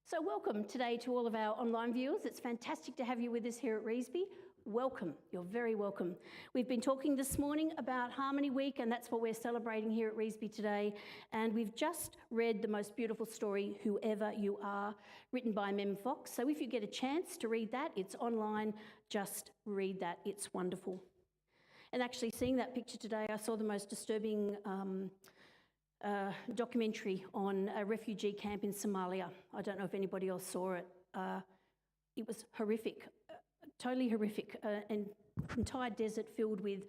So welcome today to all of our online viewers. It's fantastic to have you with us here at Revesby. Welcome, you're very welcome. We've been talking this morning about Harmony Week, and that's what we're celebrating here at Revesby today. And we've just read the most beautiful story, Whoever You Are, written by Mem Fox. So if you get a chance to read that, it's online, just read that, it's wonderful. And actually seeing that picture today, I saw the most disturbing documentary on a refugee camp in Somalia. I don't know if anybody else saw it. It was horrific, totally horrific. An entire desert filled with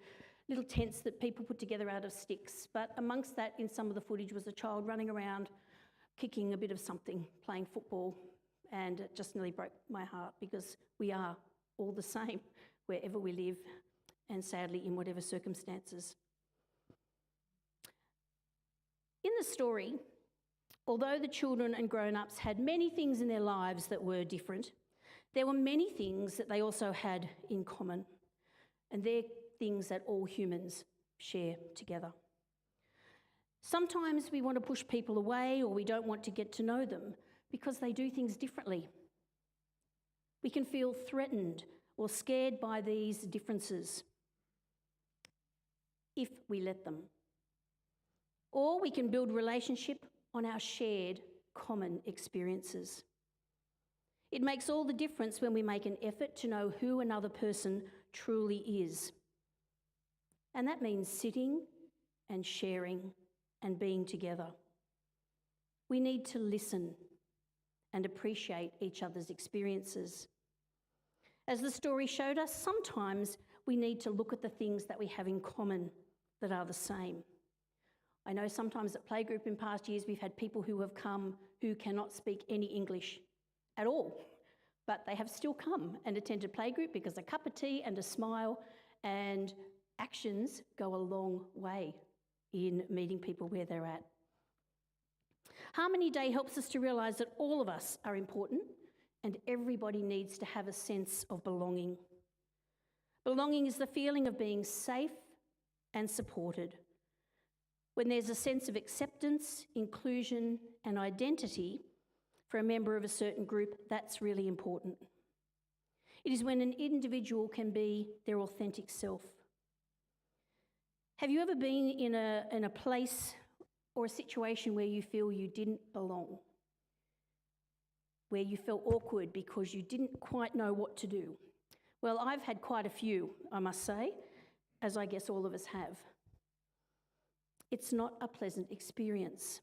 little tents that people put together out of sticks. But amongst that, in some of the footage, was a child running around, kicking a bit of something, playing football, and it just nearly broke my heart because we are all the same wherever we live, and sadly in whatever circumstances. In the story, although the children and grown-ups had many things in their lives that were different, there were many things that they also had in common, and they're things that all humans share together. Sometimes we want to push people away, or we don't want to get to know them because they do things differently. We can feel threatened or scared by these differences if we let them. Or we can build relationship on our shared common experiences. It makes all the difference when we make an effort to know who another person truly is. And that means sitting and sharing and being together. We need to listen and appreciate each other's experiences. As the story showed us, sometimes we need to look at the things that we have in common that are the same. I know sometimes at playgroup in past years we've had people who have come who cannot speak any English at all, but they have still come and attended playgroup because a cup of tea and a smile and actions go a long way in meeting people where they're at. Harmony Day helps us to realise that all of us are important and everybody needs to have a sense of belonging. Belonging is the feeling of being safe and supported. When there's a sense of acceptance, inclusion, and identity for a member of a certain group, that's really important. It is when an individual can be their authentic self. Have you ever been in a place or a situation where you feel you didn't belong? Where you felt awkward because you didn't quite know what to do? Well, I've had quite a few, I must say, as I guess all of us have. It's not a pleasant experience.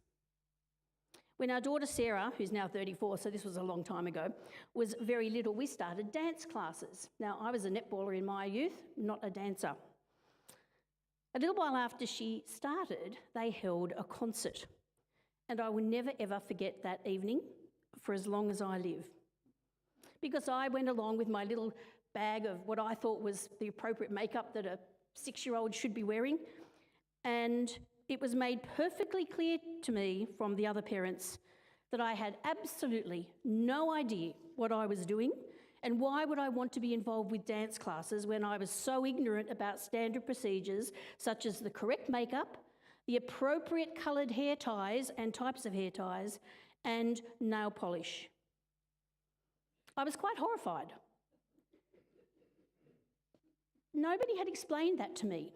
When our daughter Sarah, who's now 34, so this was a long time ago, was very little, we started dance classes. Now, I was a netballer in my youth, not a dancer. A little while after she started, they held a concert, and I will never ever forget that evening for as long as I live. Because I went along with my little bag of what I thought was the appropriate makeup that a 6-year-old should be wearing, and it was made perfectly clear to me from the other parents that I had absolutely no idea what I was doing, and why would I want to be involved with dance classes when I was so ignorant about standard procedures such as the correct makeup, the appropriate coloured hair ties and types of hair ties, and nail polish. I was quite horrified. Nobody had explained that to me.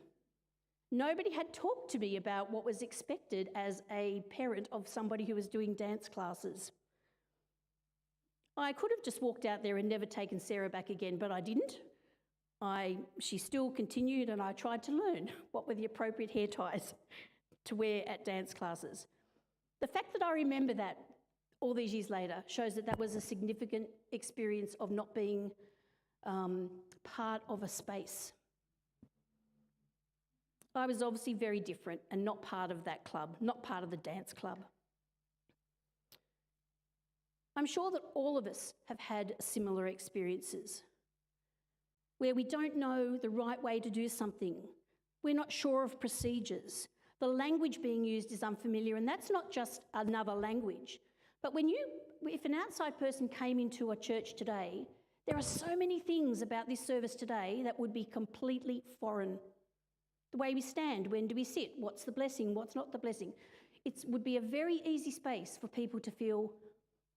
Nobody had talked to me about what was expected as a parent of somebody who was doing dance classes. I could have just walked out there and never taken Sarah back again, but I didn't. She still continued, and I tried to learn what were the appropriate hair ties to wear at dance classes. The fact that I remember that all these years later shows that that was a significant experience of not being part of a space. I was obviously very different and not part of that club, not part of the dance club. I'm sure that all of us have had similar experiences where we don't know the right way to do something. We're not sure of procedures. The language being used is unfamiliar, and that's not just another language. But if an outside person came into a church today, there are so many things about this service today that would be completely foreign. The way we stand, when do we sit, what's the blessing, what's not the blessing. It would be a very easy space for people to feel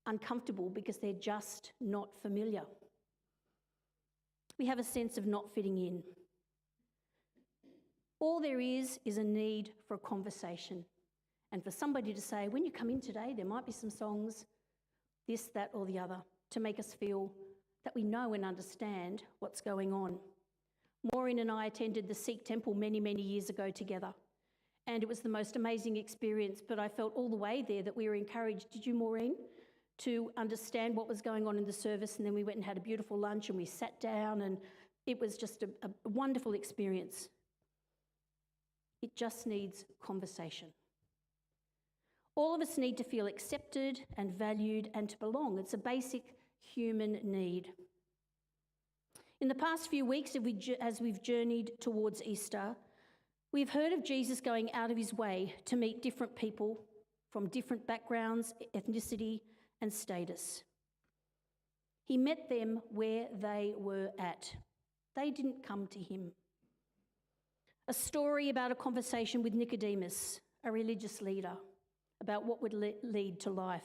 uncomfortable because they're just not familiar. We have a sense of not fitting in. All there is a need for a conversation and for somebody to say, when you come in today, there might be some songs, this, that, or the other, to make us feel that we know and understand what's going on. Maureen and I attended the Sikh temple many, many years ago together, and it was the most amazing experience, but I felt all the way there that we were encouraged, did you, Maureen, to understand what was going on in the service, and then we went and had a beautiful lunch and we sat down, and it was just a wonderful experience. It just needs conversation. All of us need to feel accepted and valued and to belong. It's a basic human need. In the past few weeks, as we've journeyed towards Easter, we've heard of Jesus going out of his way to meet different people from different backgrounds, ethnicity, and status. He met them where they were at. They didn't come to him. A story about a conversation with Nicodemus, a religious leader, about what would lead to life.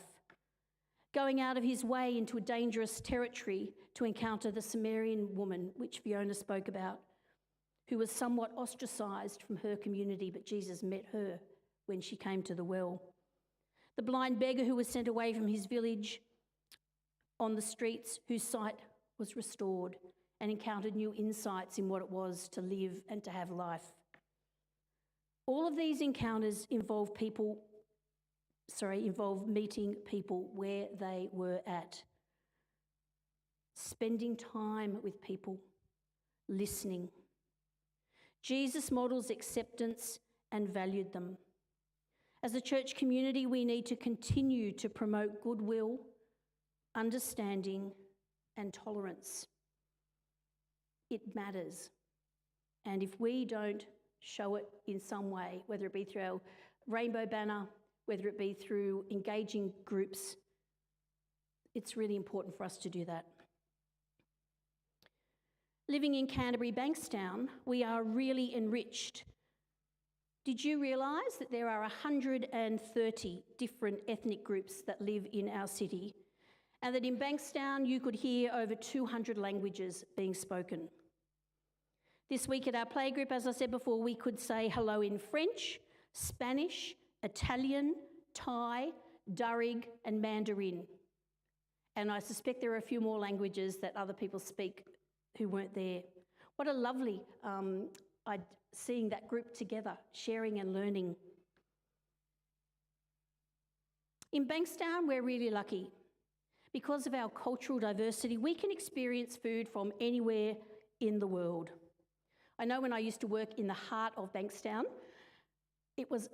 Going out of his way into a dangerous territory to encounter the Samaritan woman, which Fiona spoke about, who was somewhat ostracised from her community, but Jesus met her when she came to the well. The blind beggar who was sent away from his village on the streets, whose sight was restored and encountered new insights in what it was to live and to have life. All of these encounters involve meeting people where they were at, spending time with people, listening. Jesus models acceptance and valued them. As a church community, we need to continue to promote goodwill, understanding, and tolerance. It matters. And if we don't show it in some way, whether it be through our rainbow banner, whether it be through engaging groups, it's really important for us to do that. Living in Canterbury Bankstown, we are really enriched. Did you realise that there are 130 different ethnic groups that live in our city, and that in Bankstown you could hear over 200 languages being spoken? This week at our playgroup, as I said before, we could say hello in French, Spanish, Italian, Thai, Darug, and Mandarin. And I suspect there are a few more languages that other people speak who weren't there. What a lovely seeing that group together, sharing and learning. In Bankstown, we're really lucky. Because of our cultural diversity, we can experience food from anywhere in the world. I know when I used to work in the heart of Bankstown, it was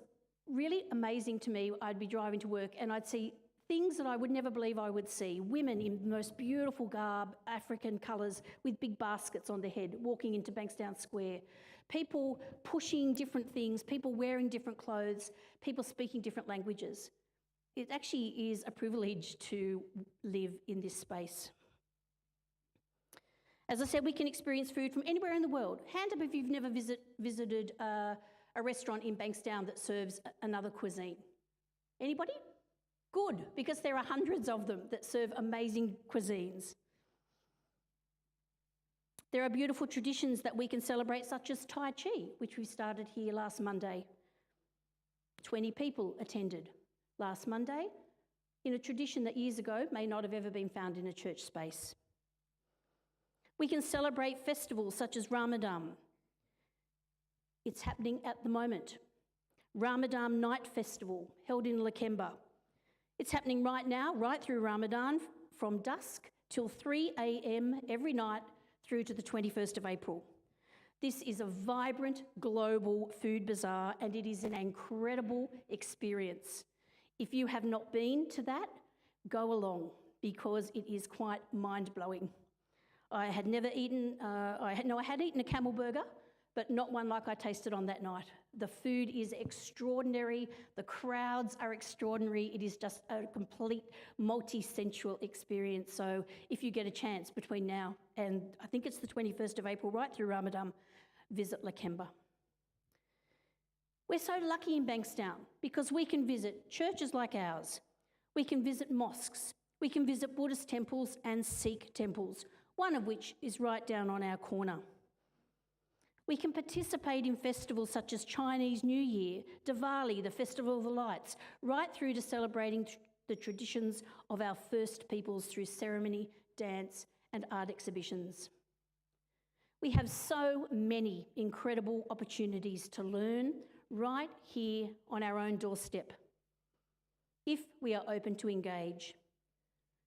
really amazing to me. I'd be driving to work and I'd see things that I would never believe I would see. Women in the most beautiful garb, African colours, with big baskets on their head, walking into Bankstown Square. People pushing different things, people wearing different clothes, people speaking different languages. It actually is a privilege to live in this space. As I said, we can experience food from anywhere in the world. Hand up if you've never visited a restaurant in Bankstown that serves another cuisine. Anybody? Good, because there are hundreds of them that serve amazing cuisines. There are beautiful traditions that we can celebrate, such as Tai Chi, which we started here last Monday. 20 people attended last Monday in a tradition that years ago may not have ever been found in a church space. We can celebrate festivals such as Ramadan. It's happening at the moment. Ramadan Night Festival, held in Lakemba. It's happening right now, right through Ramadan, from dusk till 3 a.m. every night through to the 21st of April. This is a vibrant global food bazaar, and it is an incredible experience. If you have not been to that, go along, because it is quite mind-blowing. I had never eaten, I had eaten a camel burger, but not one like I tasted on that night. The food is extraordinary, the crowds are extraordinary, it is just a complete multi-sensual experience. So if you get a chance between now and I think it's the 21st of April, right through Ramadan, visit Lakemba. We're so lucky in Bankstown because we can visit churches like ours, we can visit mosques, We can visit Buddhist temples and Sikh temples, one of which is right down on our corner. We can participate in festivals such as Chinese New Year, Diwali, the Festival of the Lights, right through to celebrating the traditions of our first peoples through ceremony, dance, and art exhibitions. We have so many incredible opportunities to learn right here on our own doorstep, if we are open to engage,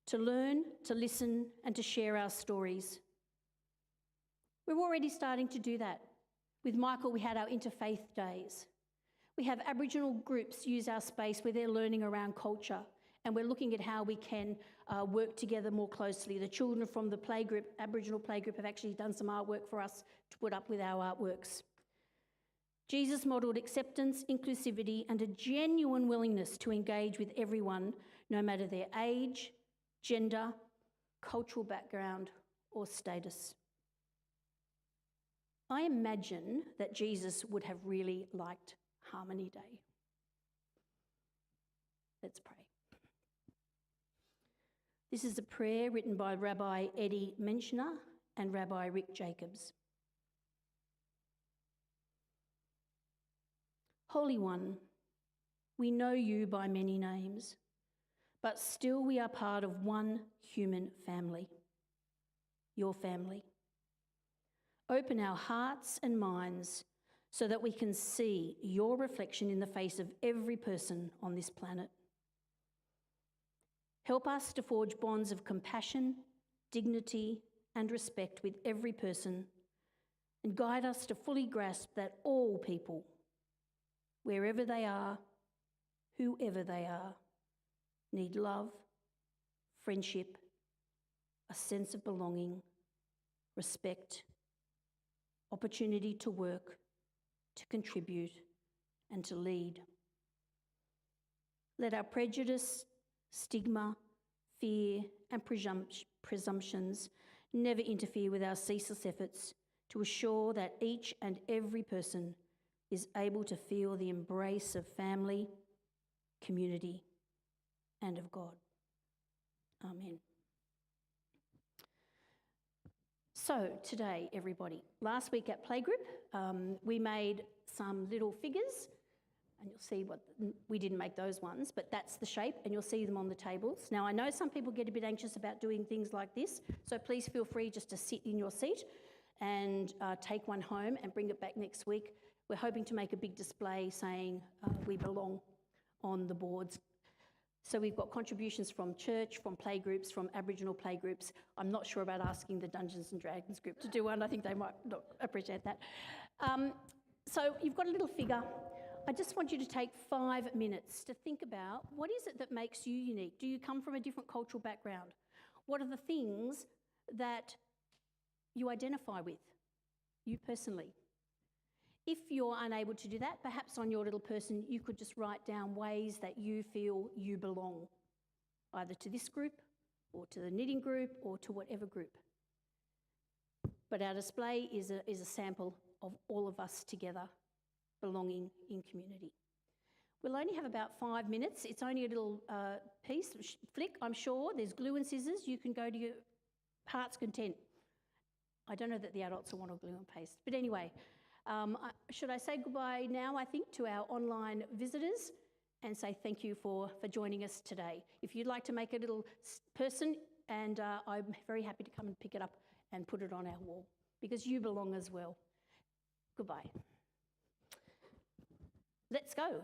to learn, to listen, and to share our stories. We're already starting to do that. With Michael, we had our interfaith days. We have Aboriginal groups use our space where they're learning around culture, and we're looking at how we can work together more closely. The children from the playgroup, Aboriginal playgroup, have actually done some artwork for us to put up with our artworks. Jesus modelled acceptance, inclusivity, and a genuine willingness to engage with everyone, no matter their age, gender, cultural background, or status. I imagine that Jesus would have really liked Harmony Day. Let's pray. This is a prayer written by Rabbi Eddie Menschner and Rabbi Rick Jacobs. Holy One, we know you by many names, but still we are part of one human family, your family. Open our hearts and minds so that we can see your reflection in the face of every person on this planet. Help us to forge bonds of compassion, dignity, and respect with every person, and guide us to fully grasp that all people, wherever they are, whoever they are, need love, friendship, a sense of belonging, respect, opportunity to work, to contribute, and to lead. Let our prejudice, stigma, fear, and presumptions never interfere with our ceaseless efforts to assure that each and every person is able to feel the embrace of family, community, and of God. Amen. So today, everybody, last week at Playgroup, we made some little figures, and you'll see what, we didn't make those ones, but that's the shape, and you'll see them on the tables. Now, I know some people get a bit anxious about doing things like this, so please feel free just to sit in your seat and take one home and bring it back next week. We're hoping to make a big display saying we belong on the boards. So we've got contributions from church, from playgroups, from Aboriginal playgroups. I'm not sure about asking the Dungeons and Dragons group to do one. I think they might not appreciate that. So you've got a little figure. I just want you to take 5 minutes to think about what is it that makes you unique? Do you come from a different cultural background? What are the things that you identify with, you personally? If you're unable to do that, perhaps on your little person, you could just write down ways that you feel you belong, either to this group or to the knitting group or to whatever group. But our display is a sample of all of us together belonging in community. We'll only have about 5 minutes. It's only a little piece, flick, I'm sure. There's glue and scissors. You can go to your heart's content. I don't know that the adults will want to glue and paste. But anyway, should I say goodbye now, I think, to our online visitors and say thank you for joining us today. If you'd like to make a little person, and I'm very happy to come and pick it up and put it on our wall, because you belong as well. Goodbye. Let's go.